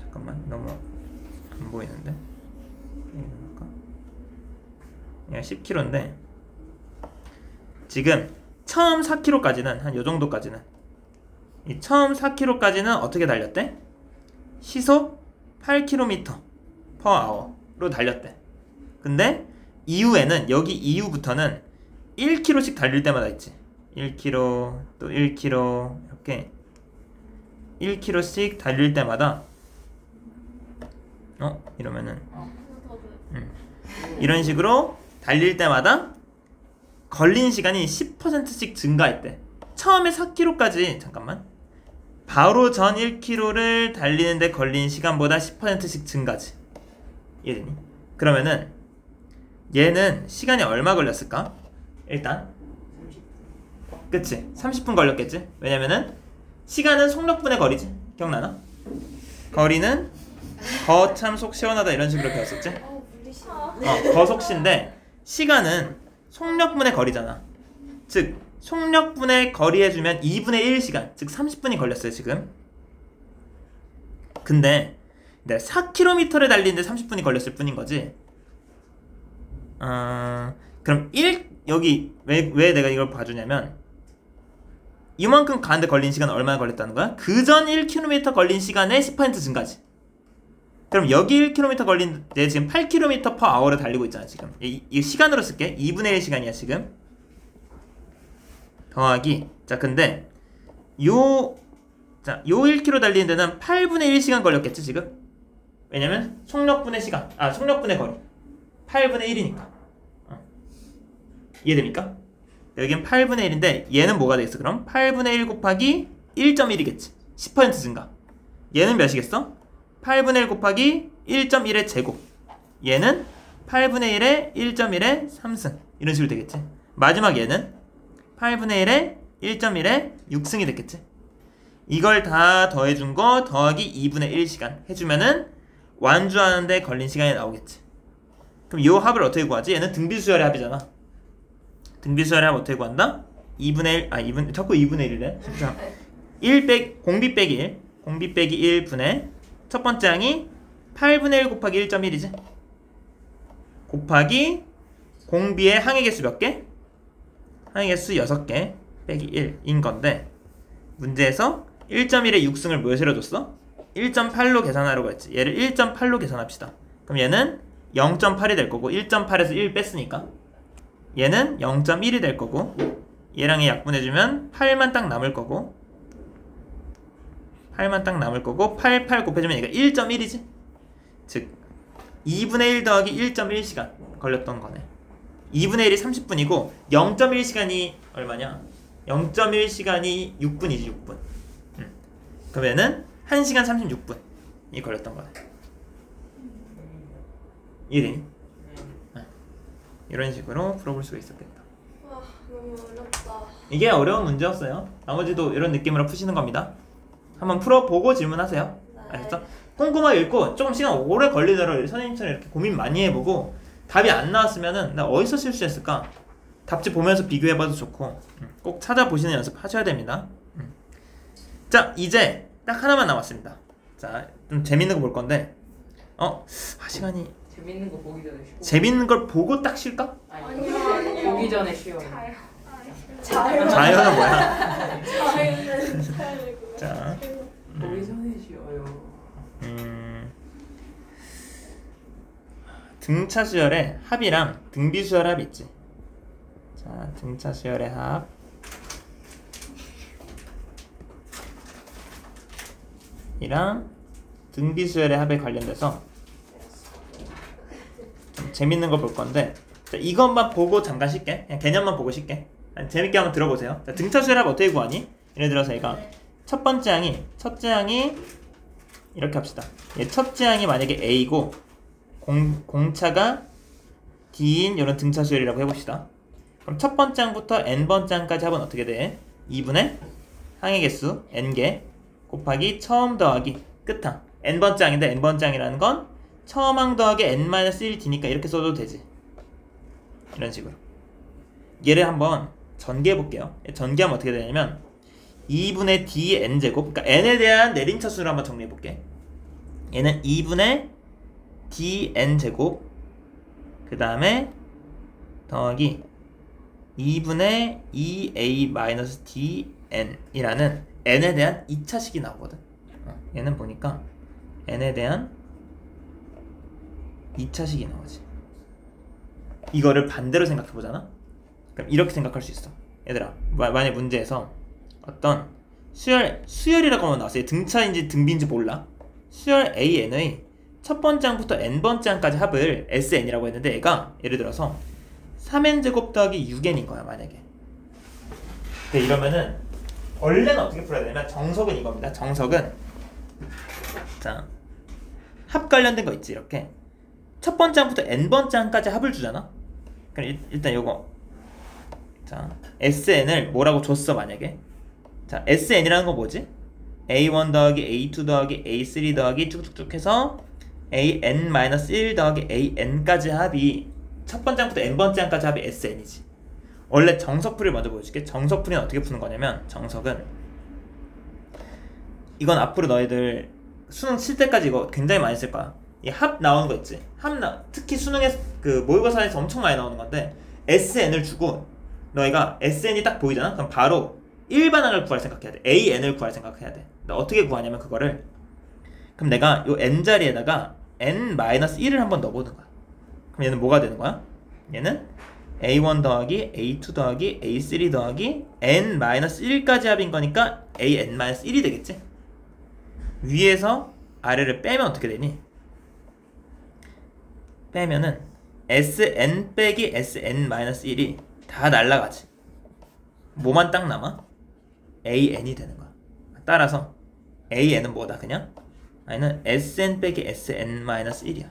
잠깐만 너무 안 보이는데 얘가 10km인데 지금 처음 4km까지는 한 요정도까지는 이 처음 4km까지는 어떻게 달렸대? 시속 8km/h로 달렸대. 근데 이후에는 여기 이후부터는 1km씩 달릴 때마다 있지. 1km 또 1km 이렇게 1km씩 달릴 때마다 이러면은 이런 식으로 달릴 때마다 걸린 시간이 10%씩 증가했대. 처음에 4km까지 잠깐만 바로 전 1km를 달리는데 걸린 시간보다 10%씩 증가지. 이해되니? 그러면은 얘는 시간이 얼마 걸렸을까? 일단 그치? 30분 걸렸겠지? 왜냐면은 시간은 속력분의 거리지. 기억나나? 거리는 거참 속 시원하다 이런 식으로 배웠었지? 거속시인데 시간은 속력분의 거리잖아. 즉 속력분의 거리 해주면 2분의 1 시간, 즉 30분이 걸렸어요 지금. 근데 내가 4km를 달리는데 30분이 걸렸을 뿐인 거지. 그럼 여기 왜 내가 이걸 봐주냐면 이만큼 가는데 걸린 시간 얼마나 걸렸다는 거야? 그 전 1km 걸린 시간의 10% 증가지. 그럼 여기 1km 걸린 내 지금 8km/h를 달리고 있잖아 지금. 이 시간으로 쓸게. 2분의 1 시간이야 지금. 더하기 자 근데 요 1km 달리는 데는 8분의 1 시간 걸렸겠지 지금. 왜냐면 속력분의 시간 속력분의 거리 8분의 1이니까 이해됩니까? 여긴 8분의 1인데 얘는 뭐가 되겠어 그럼? 8분의 1 곱하기 1.1이겠지 10% 증가. 얘는 몇이겠어? 8분의 1 곱하기 1.1의 제곱. 얘는 8분의 1의 1.1의 3승 이런 식으로 되겠지. 마지막 얘는 8분의 1의 1.1의 6승이 됐겠지. 이걸 다 더해준 거 더하기 2분의 1 시간 해주면은 완주하는데 걸린 시간이 나오겠지. 그럼 이 합을 어떻게 구하지? 얘는 등비수열의 합이잖아. 등비수열의 합 어떻게 구한다? 2분의 1 자꾸 2분의 1이래. 공비 빼기 1 공비 빼기 1분의 첫 번째 항이 8분의 1 곱하기 1.1이지. 곱하기 공비의 항의 개수 몇 개? 항의 개수 6개 빼기 1인 건데 문제에서 1.1의 6승을 뭐에 실어줬어? 1.8로 계산하라고 했지. 얘를 1.8로 계산합시다. 그럼 얘는 0.8이 될 거고 1.8에서 1 뺐으니까 얘는 0.1이 될 거고 얘랑 얘 약분해주면 8만 딱 남을 거고 8만 딱 남을 거고 8 곱해주면 얘가 1.1이지. 즉 2분의 1 더하기 1.1시간 걸렸던 거네. 2분의 1이 30분이고 0.1시간이 얼마냐? 0.1시간이 6분이지 6분. 그러면은 1시간 36분이 걸렸던 거네. 이해되니? 이런 식으로 풀어볼 수가 있었겠다. 와 너무 어렵다. 이게 어려운 문제였어요. 나머지도 이런 느낌으로 푸시는 겁니다. 한번 풀어보고 질문하세요. 네. 알겠어? 꼼꼼하게 읽고 조금 시간 오래 걸리더라도 선생님처럼 이렇게 고민 많이 해보고 답이 안 나왔으면은 나 어디서 실수했을까? 답지 보면서 비교해봐도 좋고 꼭 찾아보시는 연습 하셔야 됩니다. 자 이제 딱 하나만 남았습니다. 자 좀 재밌는 거 볼 건데 시간이 재밌는 거 보기 전에 쉬고. 재밌는 걸 보고 딱 쉴까? 아니, 보기 전에 쉬어요. 자유. 자연은 뭐야? 자유는 자유고. 자 보기 전에 쉬어요. 등차 수열의 합이랑 등비 수열 합이 있지. 자, 등차 수열의 합. 이랑 등비 수열의 합에 관련돼서 좀 재밌는 거 볼 건데, 자, 이것만 보고 잠깐 쉴게. 그냥 개념만 보고 쉴게. 재밌게 한번 들어보세요. 자, 등차 수열 합 어떻게 구하니? 예를 들어서 얘가 첫째 항이 이렇게 합시다. 얘 첫째 항이 만약에 A고 공차가 D인 이런 등차 수열이라고 해봅시다. 그럼 첫 번째 항부터 n번째 항까지 합은 어떻게 돼? 2분의 항의 개수 n개 곱하기 처음 더하기 끝항. n번째 항인데 n번째 항이라는 건 처음 항 더하기 n-1d니까 이렇게 써도 되지. 이런 식으로. 얘를 한번 전개해 볼게요. 전개하면 어떻게 되냐면 2분의 dn제곱, 그러니까 n에 대한 내림차수를 한번 정리해 볼게. 얘는 2분의 dn제곱 그 다음에 더하기 2분의 2a-dn 이라는 n에 대한 2차식이 나오거든. 얘는 보니까 n에 대한 2차식이 나오지. 이거를 반대로 생각해 보잖아. 그럼 이렇게 생각할 수 있어. 얘들아, 만약 문제에서 어떤 수열이라고 하면 나왔어요. 등차인지 등비인지 몰라. 수열 AN의 첫 번째 항부터 n번째 항까지 합을 SN이라고 했는데 얘가 예를 들어서 3n제곱 더하기 6n인 거야 만약에. 근데 이러면은 원래는 어떻게 풀어야 되냐면 정석은 이겁니다. 정석은 자 합 관련된 거 있지. 이렇게 첫 번째 항부터 n번째 항까지 합을 주잖아. 그럼 일단 요거 자 SN을 뭐라고 줬어 만약에. 자 SN이라는 건 뭐지? A1 더하기 A2 더하기 A3 더하기 쭉쭉쭉 해서 AN-1 더하기 AN까지 합이 첫 번째 항부터 n번째 항까지 합이 SN이지. 원래 정석풀이를 먼저 보여줄게. 정석풀이는 어떻게 푸는 거냐면 정석은 이건 앞으로 너희들 수능 칠 때까지 이거 굉장히 많이 쓸 거야. 이 합 나오는 거 있지. 특히 수능에 그 모의고사에서 엄청 많이 나오는 건데 SN을 주고 너희가 SN이 딱 보이잖아. 그럼 바로 일반항을 구할 생각해야 돼. AN을 구할 생각해야 돼. 어떻게 구하냐면 그거를 그럼 내가 요 n 자리에다가 n-1을 한번 넣어보는 거야. 그럼 얘는 뭐가 되는 거야? 얘는 A1 더하기 A2 더하기 A3 더하기 n-1까지 합인 거니까 AN-1이 되겠지? 위에서 아래를 빼면 어떻게 되니? 빼면은 SN 빼기 SN-1이 다 날라가지. 뭐만 딱 남아? AN이 되는 거야. 따라서 AN은 뭐다 그냥? 아니는 SN 빼기 SN-1이야.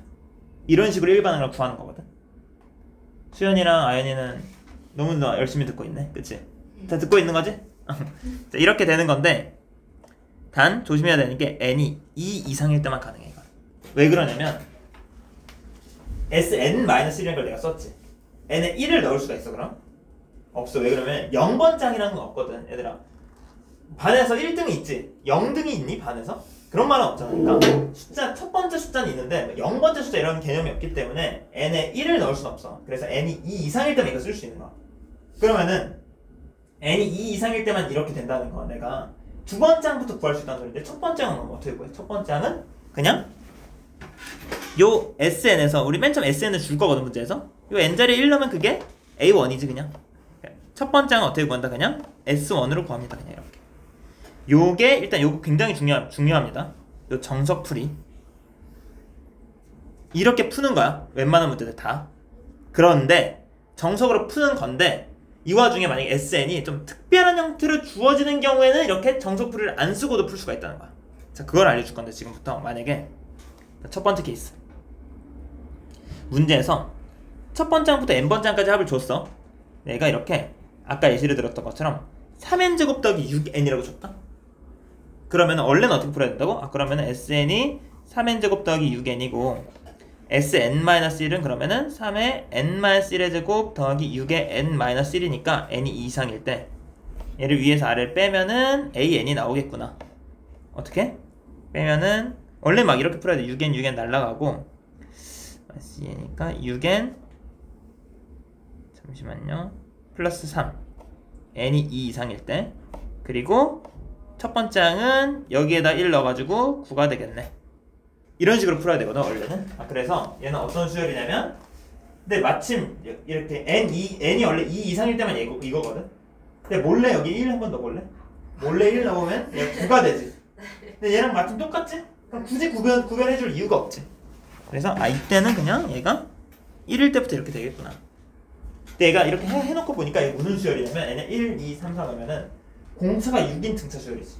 이런 식으로 일반항을 구하는 거거든. 수연이랑 아연이는 너무 열심히 듣고 있네. 그치? 다 듣고 있는 거지? 자, 이렇게 되는 건데 단 조심해야 되는 게 n이 2 이상일 때만 가능해. 이건. 왜 그러냐면 SN-1이라는 걸 내가 썼지. n에 1을 넣을 수가 있어 그럼? 없어. 왜 그러면 0번장이라는 건 없거든. 얘들아 반에서 1등이 있지. 0등이 있니 반에서? 그런 말은 없잖아. 그러니까 숫자 첫 번째 숫자는 있는데 0번째 숫자 이런 개념이 없기 때문에 n에 1을 넣을 수는 없어. 그래서 n이 2 이상일 때만 이거 쓸 수 있는 거야. 그러면은 n이 2 이상일 때만 이렇게 된다는 거야. 내가 두 번째 항부터 구할 수 있다는 소리인데 첫 번째 항은 어떻게 구해? 첫 번째 항은 그냥 요 SN에서 우리 맨 처음 SN을 줄 거거든 문제에서 요 n자리에 1 넣으면 그게 A1이지 그냥. 첫 번째 항은 어떻게 구한다? 그냥 S1으로 구합니다. 그냥 이렇게. 요게 일단 요거 굉장히 중요합니다. 요 정석풀이 이렇게 푸는 거야. 웬만한 문제들 다. 그런데 정석으로 푸는 건데 이 와중에 만약에 SN이 좀 특별한 형태로 주어지는 경우에는 이렇게 정석풀이를 안 쓰고도 풀 수가 있다는 거야. 자, 그걸 알려줄 건데 지금부터 만약에 첫 번째 케이스 문제에서 첫 번째 항부터 n번째 항까지 합을 줬어. 내가 이렇게 아까 예시를 들었던 것처럼 3n제곱 더하기 6n이라고 줬다. 그러면 원래는 어떻게 풀어야 된다고? 그러면 SN이 3n제곱 더하기 6n이고 SN-1은 그러면은 3의 n-1의 제곱 더하기 6의 n-1이니까 n이 2 이상일 때 얘를 위에서 아래를 빼면은 AN이 나오겠구나. 어떻게? 빼면은 원래 막 이렇게 풀어야 돼. 6n 날라가고 C니까 6n 잠시만요. 플러스 3 n이 2 이상일 때 그리고 첫 번째 항은 여기에다 1 넣어가지고 9가 되겠네. 이런 식으로 풀어야 되거든 원래는. 그래서 얘는 어떤 수열이냐면 근데 마침 이렇게 n이 원래 2 이상일 때만 이거거든. 근데 몰래 여기 1 한번 넣어볼래? 몰래 1 넣으면 얘 9가 되지. 근데 얘랑 마침 똑같지? 그럼 굳이 구별해줄 이유가 없지. 그래서 이때는 그냥 얘가 1일 때부터 이렇게 되겠구나. 근데 얘가 이렇게 해놓고 보니까 이게 무슨 수열이냐면 얘는 1, 2, 3, 4 넣으면은 공차가 6인 등차 수열이지.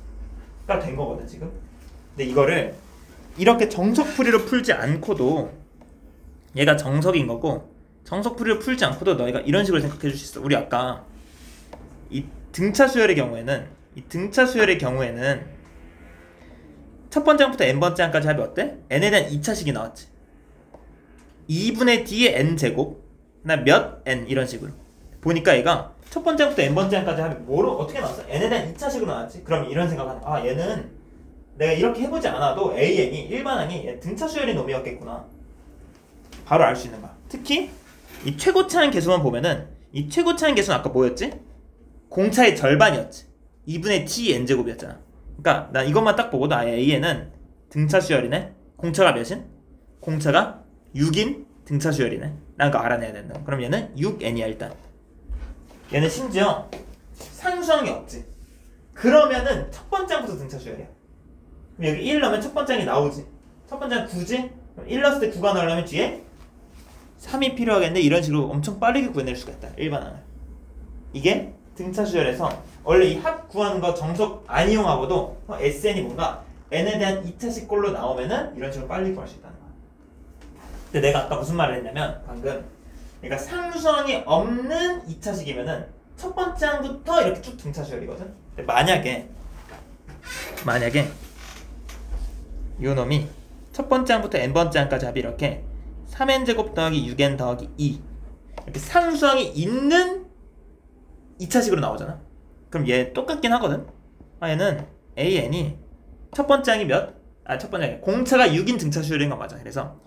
그러니까 된 거거든 지금. 근데 이거를 이렇게 정석풀이로 풀지 않고도 얘가 정석인 거고 정석풀이로 풀지 않고도 너희가 이런 식으로 생각해 줄 수 있어. 우리 아까 이 등차 수열의 경우에는 첫 번째 항부터 n번째 항까지 합이 어때? n에 대한 2차식이 나왔지. 2분의 d의 n제곱 그다음 몇 n 이런 식으로 보니까 얘가 첫 번째 항부터 n번째 항까지 합이 뭐로 어떻게 나왔어? n에 대한 2차식으로 나왔지. 그럼 이런 생각하는 얘는 내가 이렇게 해보지 않아도 AN이 일반항이 등차 수열의 놈이었겠구나. 바로 알 수 있는 거야. 특히 이 최고차항 개수만 보면은 이 최고차항 개수는 아까 뭐였지? 공차의 절반이었지. 2분의 t n제곱이었잖아. 그러니까 나 이것만 딱 보고도 AN은 등차 수열이네. 공차가 몇인? 공차가 6인 등차 수열이네. 라는 거 알아내야 된다. 그럼 얘는 6n이야 일단. 얘는 심지어 상수항이 없지. 그러면은 첫 번째 항부터 등차 수열이야. 그럼 여기 1 넣으면 첫 번째 항이 나오지. 첫 번째 항 9지? 그럼 1 넣었을 때 9가 나오려면 뒤에 3이 필요하겠는데 이런 식으로 엄청 빠르게 구해낼 수가 있다. 일반항을. 이게 등차 수열에서 원래 이 합 구하는 거 정석 안 이용하고도 SN이 뭔가 n에 대한 2차식 꼴로 나오면은 이런 식으로 빨리 구할 수 있다는 거야. 근데 내가 아까 무슨 말을 했냐면 방금 그러니까 상수항이 없는 2차식이면은 첫 번째 항부터 이렇게 쭉 등차 수열이거든. 근데 만약에 요 놈이 첫 번째 항부터 n번째 항까지 합이 이렇게 3n제곱 더하기 6n 더하기 2 이렇게 상수항이 있는 2차식으로 나오잖아. 그럼 얘 똑같긴 하거든. 얘는 AN이 첫 번째 항이 몇? 첫 번째 항이 공차가 6인 등차 수열인 건 맞아. 그래서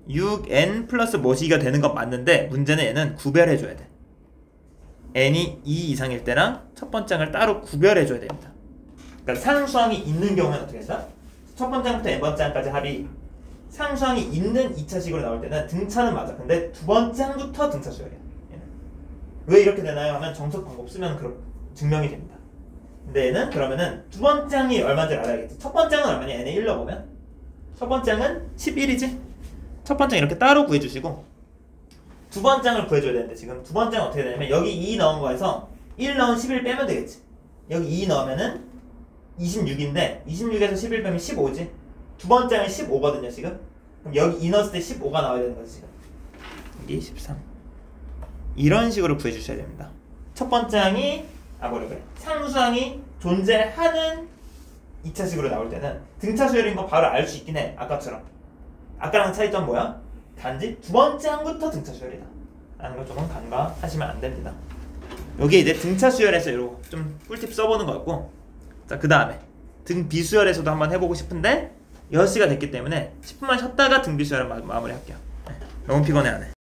6n 플러스 뭐시기가 되는 건 맞는데 문제는 얘는 구별해줘야 돼. n이 2 이상일 때랑 첫 번째 항을 따로 구별해줘야 됩니다. 그러니까 상수항이 있는 경우는 어떻게 했어? 첫 번째 항부터 n번째 항까지 합이 상수항이 있는 2차식으로 나올 때는 등차는 맞아. 근데 두 번째 항부터 등차 수열이야. 얘는. 왜 이렇게 되나요? 하면 정석 방법 쓰면 그렇게 증명이 됩니다. 근데 얘는 그러면은 두 번째 항이 얼마인지 알아야겠지. 첫 번째 항은 얼마냐? n에 1 넣어보면 첫 번째 항은 11이지. 첫 번째 항 이렇게 따로 구해주시고 두 번째 항을 구해줘야 되는데 지금 두 번째 항은 어떻게 되냐면 여기 2 넣은 거에서 1 넣은 11 빼면 되겠지. 여기 2 넣으면은 26인데 26에서 11 빼면 15지. 두 번째 항은 15거든요 지금. 그럼 여기 2 넣었을 때 15가 나와야 되는 거지 지금. 이게 13. 이런 식으로 구해주셔야 됩니다. 첫 번째 항이 상수항이 존재하는 2차식으로 나올 때는 등차 수열인 거 바로 알 수 있긴 해. 아까처럼. 아까랑 차이점 뭐야? 단지 두 번째 항부터 등차 수열이다 라는 걸 조금 간과하시면 안 됩니다. 여기 이제 등차 수열에서 이런 좀 꿀팁 써보는 거였고, 자 그 다음에 등 비수열에서도 한번 해보고 싶은데 6시가 됐기 때문에 10분만 쉬었다가 등비 수혈을 마무리할게요. 네, 너무 피곤해 안 해.